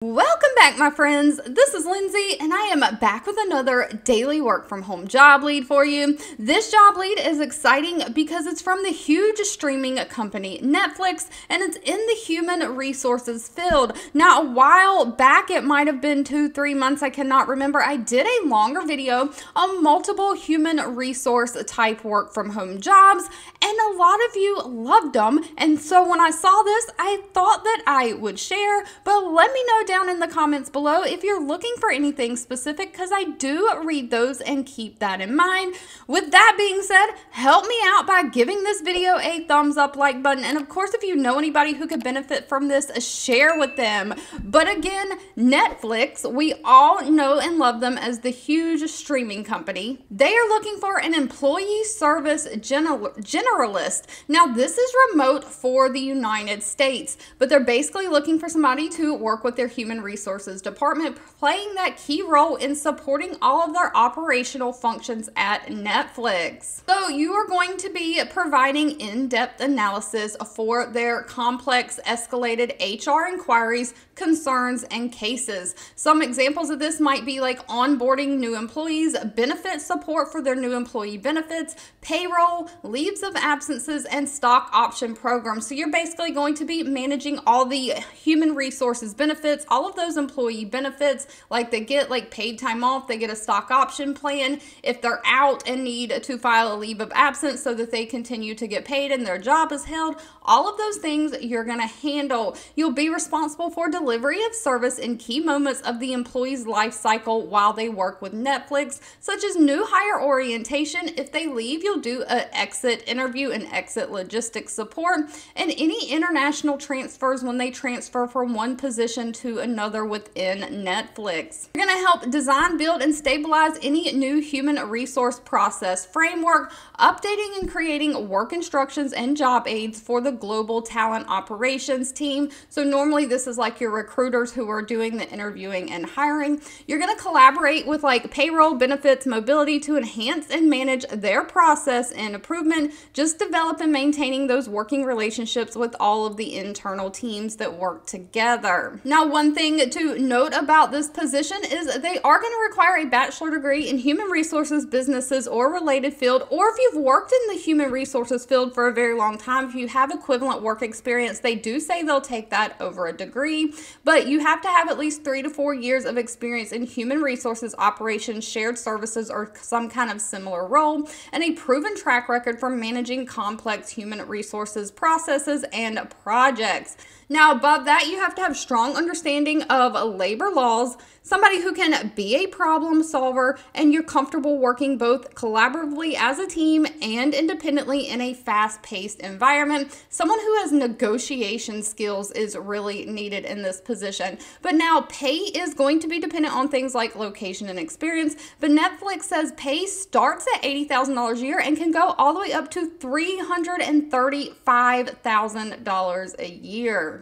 Welcome back, my friends. This is Lindsay, and I am back with another daily work from home job lead for you. This job lead is exciting because it's from the huge streaming company Netflix, and it's in the human resources field. Now, a while back, it might have been 2-3 months, I cannot remember, I did a longer video on multiple human resource type work from home jobs, and a lot of you loved them. And so when I saw this, I thought that I would share, but let me know down in the comments below if you're looking for anything specific, because I do read those and keep that in mind. With that being said, help me out by giving this video a thumbs up, like button, and of course, if you know anybody who could benefit from this, share with them. But again, Netflix, we all know and love them as the huge streaming company. They are looking for an employee service generalist. Now, this is remote for the United States, but they're basically looking for somebody to work with their human resources department, playing that key role in supporting all of their operational functions at Netflix. So you are going to be providing in-depth analysis for their complex escalated HR inquiries, concerns, and cases. Some examples of this might be like onboarding new employees, benefit support for their new employee benefits, payroll, leaves of absences, and stock option programs. So you're basically going to be managing all the human resources benefits, all of those employee benefits, like they get like paid time off, they get a stock option plan if they're out and need to file a leave of absence so that they continue to get paid and their job is held. All of those things you're going to handle. You'll be responsible for delivery of service in key moments of the employee's life cycle while they work with Netflix, such as new hire orientation. If they leave, you'll do an exit interview and exit logistics support, and any international transfers when they transfer from one position to another within Netflix. You're going to help design, build, and stabilize any new human resource process framework, updating and creating work instructions and job aids for the global talent operations team. So normally this is like your recruiters who are doing the interviewing and hiring. You're going to collaborate with like payroll, benefits, mobility to enhance and manage their process and improvement, just develop and maintaining those working relationships with all of the internal teams that work together. Now, one thing to note about this position is they are going to require a bachelor degree in human resources, businesses, or related field, or if you've worked in the human resources field for a very long time, if you have equivalent work experience, they do say they'll take that over a degree, but you have to have at least 3 to 4 years of experience in human resources operations, shared services, or some kind of similar role, and a proven track record for managing complex human resources processes and projects. Now, above that, you have to have strong understanding of labor laws, somebody who can be a problem solver, and you're comfortable working both collaboratively as a team and independently in a fast-paced environment. Someone who has negotiation skills is really needed in this position. But now, pay is going to be dependent on things like location and experience, but Netflix says pay starts at $80,000 a year and can go all the way up to $335,000 a year.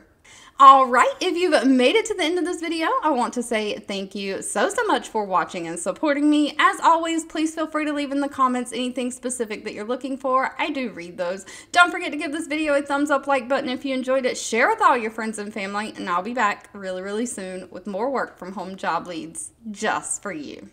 All right, if you've made it to the end of this video, I want to say thank you so much for watching and supporting me. As always, please feel free to leave in the comments anything specific that you're looking for. I do read those. Don't forget to give this video a thumbs up, like button if you enjoyed it. Share with all your friends and family, and I'll be back really soon with more work from home job leads just for you.